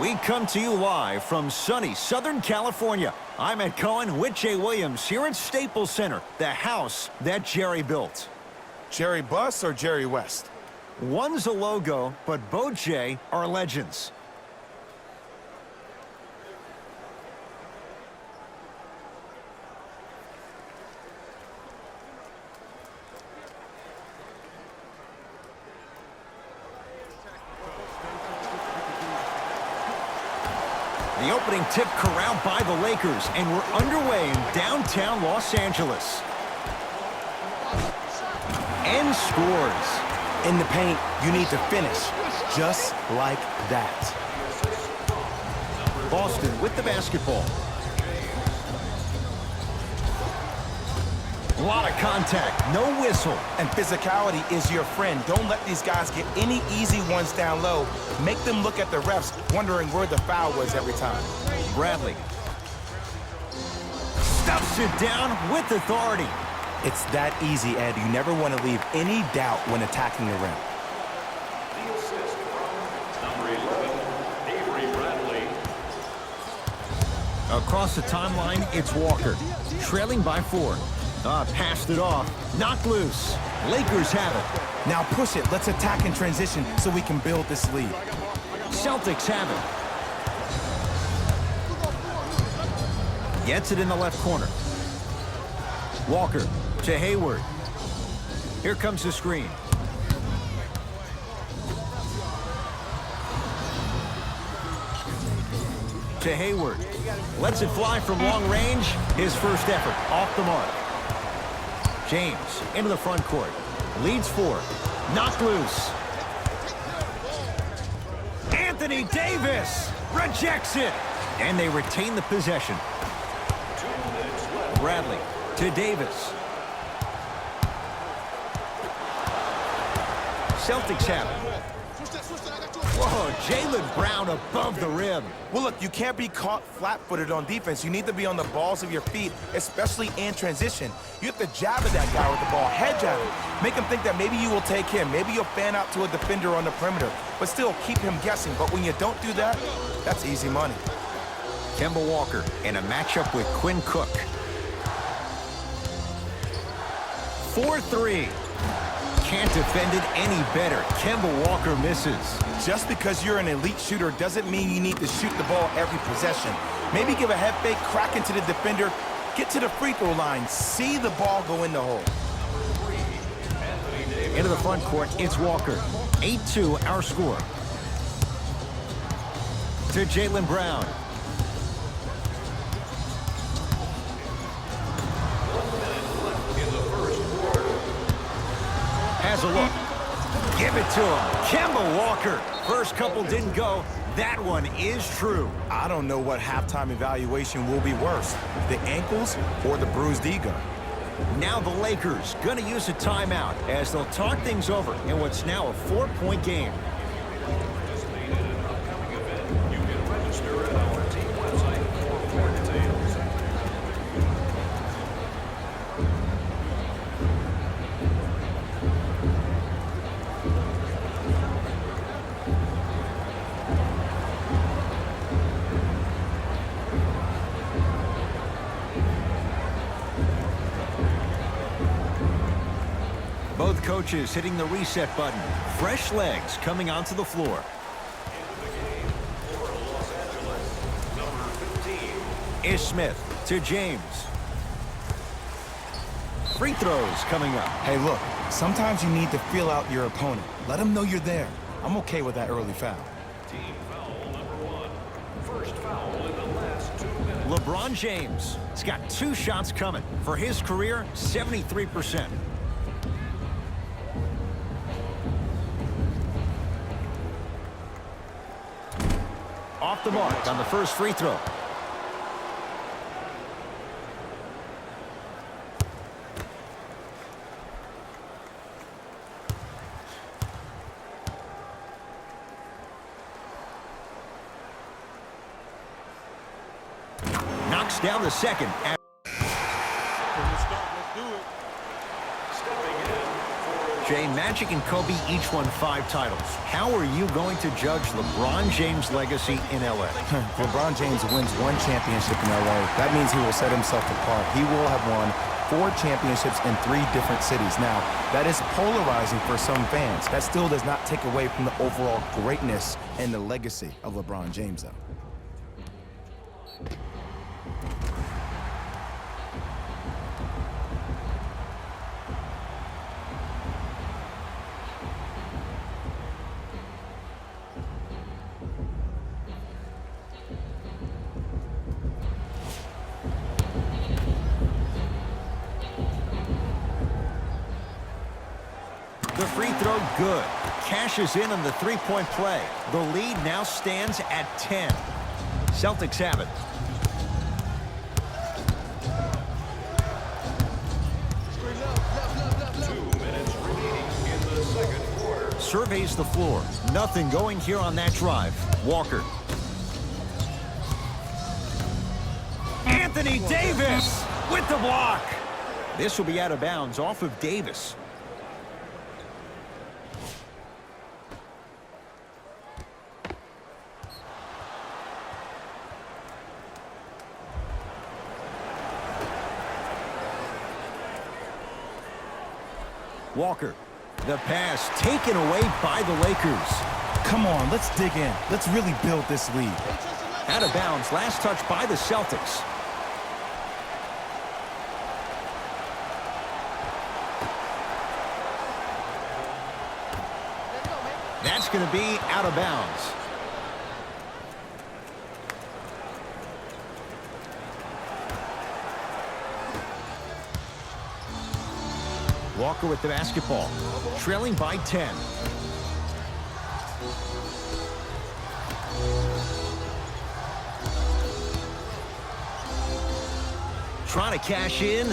We come to you live from sunny Southern California. I'm Ed Cohen with Jay Williams here at Staples Center, the house that Jerry built. Jerry Buss or Jerry West? One's a logo, but both Jay are legends. The opening tip corralled by the Lakers, and we're underway in downtown Los Angeles. And scores. In the paint, you need to finish, just like that. Boston with the basketball. A lot of contact, no whistle. And physicality is your friend. Don't let these guys get any easy ones down low. Make them look at the refs, wondering where the foul was every time. Bradley stuffs it down with authority. It's that easy, Ed. You never want to leave any doubt when attacking the rim. The assist from number 11, Avery Bradley. Across the timeline, it's Walker, trailing by 4. Passed it off, knocked loose. Lakers have it. Now push it. Let's attack in transition so we can build this lead. Celtics have it. Gets it in the left corner. Walker to Hayward. Here comes the screen. To Hayward. Lets it fly from long range. His first effort off the mark. James into the front court. Leads 4. Knocked loose. Anthony Davis rejects it. And they retain the possession. Bradley to Davis. Celtics have it. Whoa, Jaylen Brown above the rim. Well, look, you can't be caught flat-footed on defense. You need to be on the balls of your feet, especially in transition. You have to jab at that guy with the ball, head jab him. Make him think that maybe you will take him. Maybe you'll fan out to a defender on the perimeter, but still keep him guessing. But when you don't do that, that's easy money. Kemba Walker in a matchup with Quinn Cook. 4-3. Can't defend it any better. Kemba Walker misses. Just because you're an elite shooter doesn't mean you need to shoot the ball every possession. Maybe give a head fake, crack into the defender, get to the free throw line, see the ball go in the hole. Into the front court, it's Walker. 8-2 our score. To Jaylen Brown. Has a look. Give it to him. Kemba Walker. First couple didn't go. That one is true. I don't know what halftime evaluation will be worse, the ankles or the bruised ego. Now the Lakers going to use a timeout as they'll talk things over in what's now a 4-point game. You can register at our team website for more details. Both coaches hitting the reset button. Fresh legs coming onto the floor. Is Smith to James. Free throws coming up. Hey, look, sometimes you need to feel out your opponent. Let them know you're there. I'm okay with that early foul. Team foul number 1. First foul in the last 2 minutes. LeBron James has got 2 shots coming. For his career, 73%. Off the mark on the first free throw. Knocks down the second. Stepping in for Jay, Magic and Kobe each won 5 titles. How are you going to judge LeBron James' legacy in L.A.? LeBron James wins 1 championship in L.A. That means he will set himself apart. He will have won 4 championships in 3 different cities. Now, that is polarizing for some fans. That still does not take away from the overall greatness and the legacy of LeBron James, though. The free throw, good. Cashes in on the three-point play. The lead now stands at 10. Celtics have it. Surveys the floor. Nothing going here on that drive. Walker. Anthony Davis with the block. This will be out of bounds off of Davis. Walker. The pass taken away by the Lakers. Come on, let's dig in. Let's really build this lead. Out of bounds. Last touch by the Celtics. That's going to be out of bounds. Walker with the basketball, trailing by 10. Trying to cash in.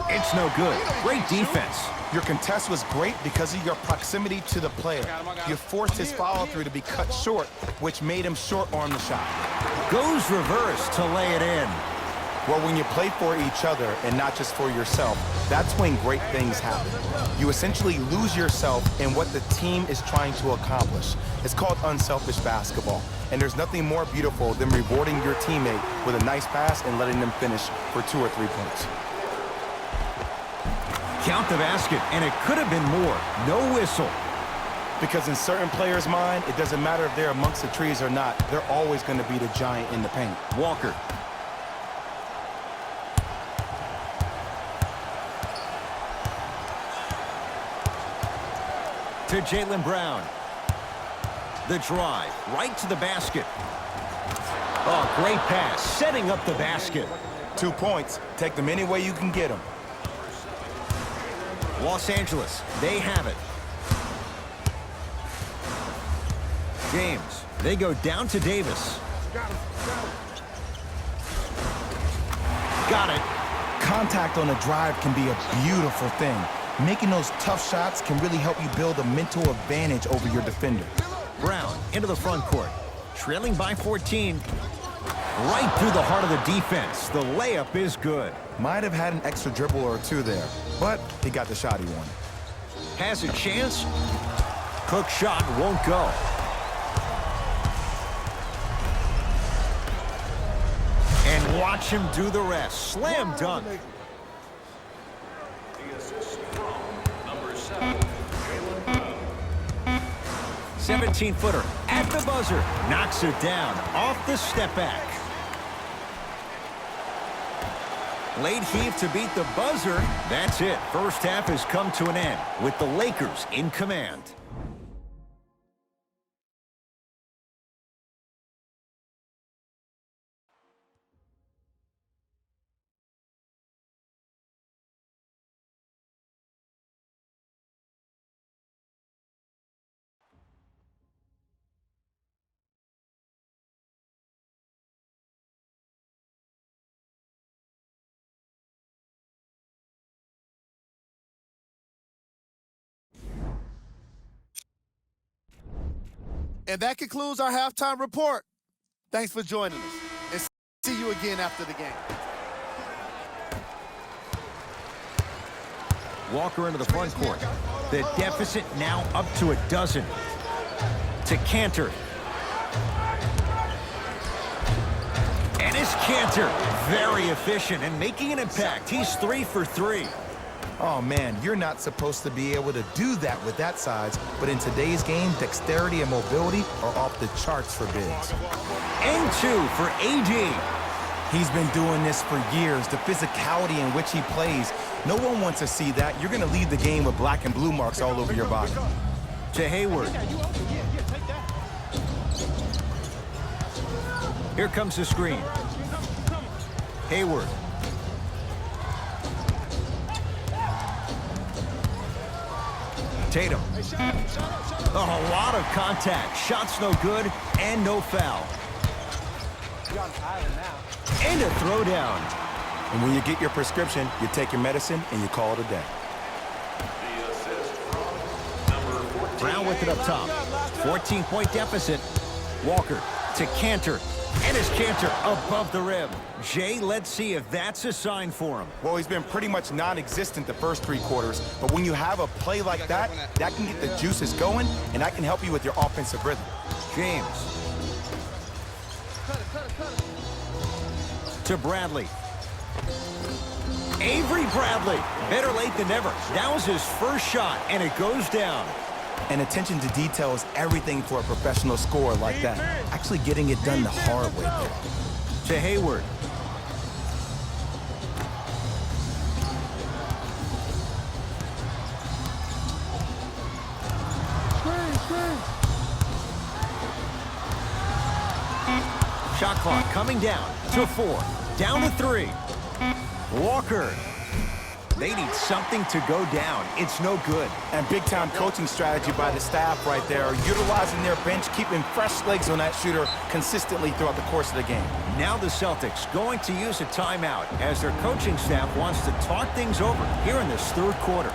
It's no good. Great defense. Your contest was great because of your proximity to the player. You forced his follow-through to be cut short, which made him short-arm the shot. Goes reverse to lay it in. Well, when you play for each other and not just for yourself, that's when great things happen. You essentially lose yourself in what the team is trying to accomplish. It's called unselfish basketball. And there's nothing more beautiful than rewarding your teammate with a nice pass and letting them finish for 2 or 3 points. Count the basket, and it could have been more. No whistle. Because in certain players' mind, it doesn't matter if they're amongst the trees or not. They're always going to be the giant in the paint. Walker. To Jaylen Brown. The drive, right to the basket. Oh, great pass, setting up the basket. 2 points. Take them any way you can get them. Los Angeles, they have it. James, they go down to Davis. Got it. Contact on a drive can be a beautiful thing. Making those tough shots can really help you build a mental advantage over your defender. Brown into the front court, trailing by 14. Right through the heart of the defense. The layup is good. Might have had an extra dribble or 2 there, but he got the shot he wanted. Has a chance. Cook shot won't go. And watch him do the rest. Slam dunk. The assist from number 7, Jaylen Brown. 17-footer at the buzzer. Knocks it down off the step back. Late heave to beat the buzzer. That's it. First half has come to an end with the Lakers in command. And that concludes our halftime report. Thanks for joining us, and see you again after the game. Walker into the front court. The deficit now up to a dozen. To Cantor. And it's Cantor. Very efficient and making an impact. He's 3 for 3. Oh, man, you're not supposed to be able to do that with that size, but in today's game, dexterity and mobility are off the charts for bigs. And 2 for AD. He's been doing this for years, the physicality in which he plays. No one wants to see that. You're going to lead the game with black and blue marks all over your body. To Hayward. Here comes the screen. Hayward. Tatum. Oh, a lot of contact. Shots no good and no foul. And a throwdown. And when you get your prescription, you take your medicine and you call it a day. The assist from number 14. Brown with it up top. 14-point deficit. Walker to Cantor. And it's Cantor above the rim. Jay, let's see if that's a sign for him. Well, he's been pretty much non-existent the first 3 quarters, but when you have a play like that, that can get the juices going, and that can help you with your offensive rhythm. James. To Bradley. Avery Bradley. Better late than never. That was his first shot, and it goes down. And attention to detail is everything for a professional scorer like that. Actually getting it done the hard way there. To Hayward. Shot clock coming down to 4. Down to 3. Walker. They need something to go down. It's no good. And big-time coaching strategy by the staff right there, utilizing their bench, keeping fresh legs on that shooter consistently throughout the course of the game. Now the Celtics going to use a timeout as their coaching staff wants to talk things over here in this 3rd quarter.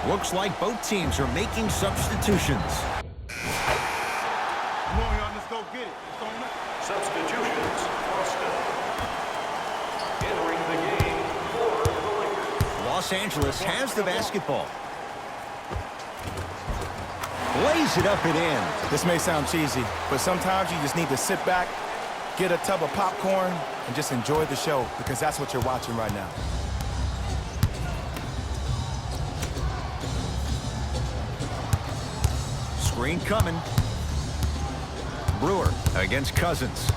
Looks like both teams are making substitutions. Substitutions. Boston. Entering the game for the Lakers. Los Angeles has the basketball. Lays it up and in. This may sound cheesy, but sometimes you just need to sit back, get a tub of popcorn, and just enjoy the show, because that's what you're watching right now. Screen coming. Brewer against Cousins.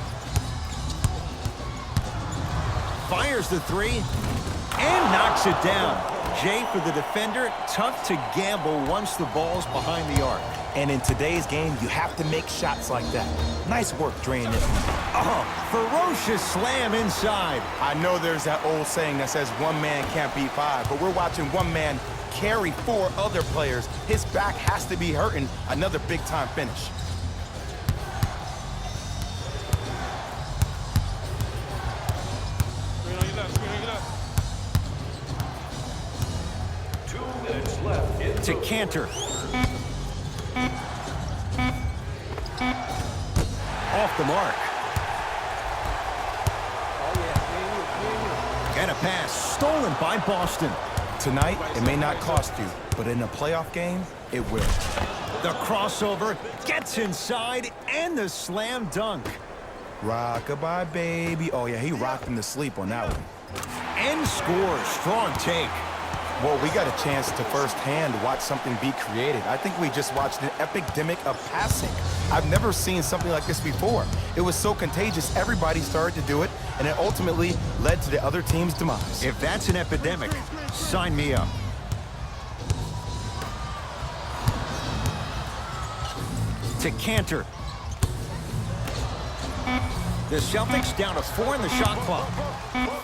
Fires the 3 and knocks it down. Jay, for the defender, tough to gamble once the ball's behind the arc. And in today's game, you have to make shots like that. Nice work draining it. Oh, ferocious slam inside. I know there's that old saying that says one man can't beat 5, but we're watching one man carry 4 other players. His back has to be hurting. Another big-time finish. To Cantor. Off the mark. And a pass stolen by Boston. Tonight, it may not cost you, but in a playoff game, it will. The crossover gets inside and the slam dunk. Rock-a-bye, baby. Oh, yeah, he rocked him to sleep on that one. And scores. Strong take. Well, we got a chance to firsthand watch something be created. I think we just watched an epidemic of passing. I've never seen something like this before. It was so contagious, everybody started to do it, and it ultimately led to the other team's demise. If that's an epidemic, sign me up. To Cantor. The Celtics down to 4 in the shot clock.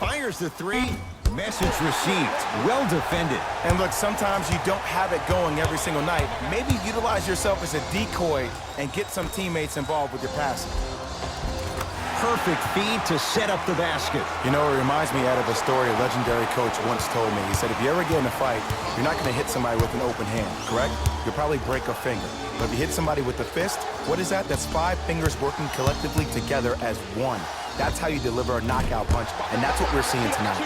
Fires the 3. Message received. Well defended. And look, sometimes you don't have it going every single night. Maybe utilize yourself as a decoy and get some teammates involved with your passing. Perfect feed to set up the basket. You know, it reminds me out of a story a legendary coach once told me. He said, if you ever get in a fight, you're not going to hit somebody with an open hand, correct? You'll probably break a finger. But if you hit somebody with a fist, what is that? That's 5 fingers working collectively together as one. That's how you deliver a knockout punch, and that's what we're seeing tonight.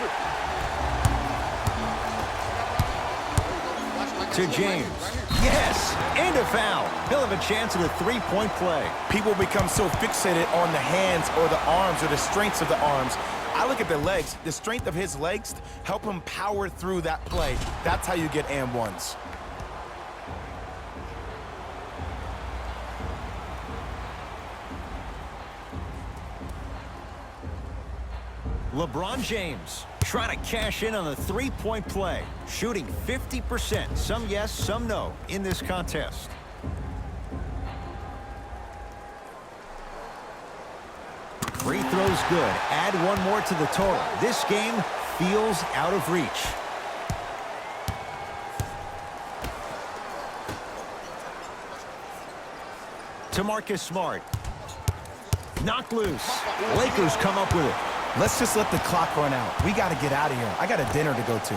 To James. Yes, and a foul. He'll have a chance at a three-point play. People become so fixated on the hands or the arms or the strengths of the arms. I look at the legs. The strength of his legs help him power through that play. That's how you get and ones. LeBron James trying to cash in on the three-point play, shooting 50%, some yes, some no, in this contest. Free throws good. Add one more to the total. This game feels out of reach. To Marcus Smart. Knocked loose. Lakers come up with it. Let's just let the clock run out. We got to get out of here. I got a dinner to go to.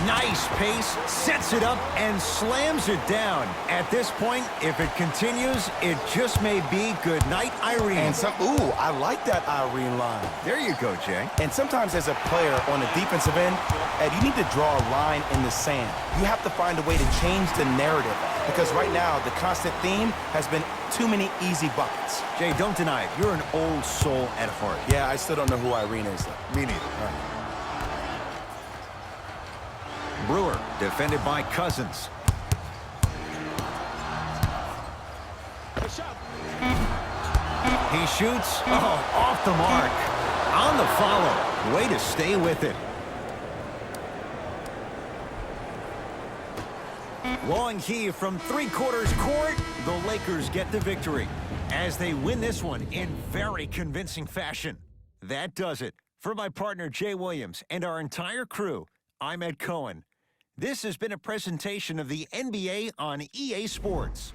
Nice pace, sets it up, and slams it down. At this point, if it continues, it just may be good night, Irene. And ooh, I like that Irene line. There you go, Jay. And sometimes as a player on the defensive end, Ed, you need to draw a line in the sand. You have to find a way to change the narrative. Because right now, the constant theme has been too many easy buckets. Jay, don't deny it. You're an old soul at heart. Yeah, I still don't know who Irene is, though. Me neither. Brewer, defended by Cousins. He shoots. Oh, off the mark. On the follow. Way to stay with it. Long heave from three-quarters court. The Lakers get the victory as they win this one in very convincing fashion. That does it. For my partner, Jay Williams, and our entire crew, I'm Ed Cohen. This has been a presentation of the NBA on EA Sports.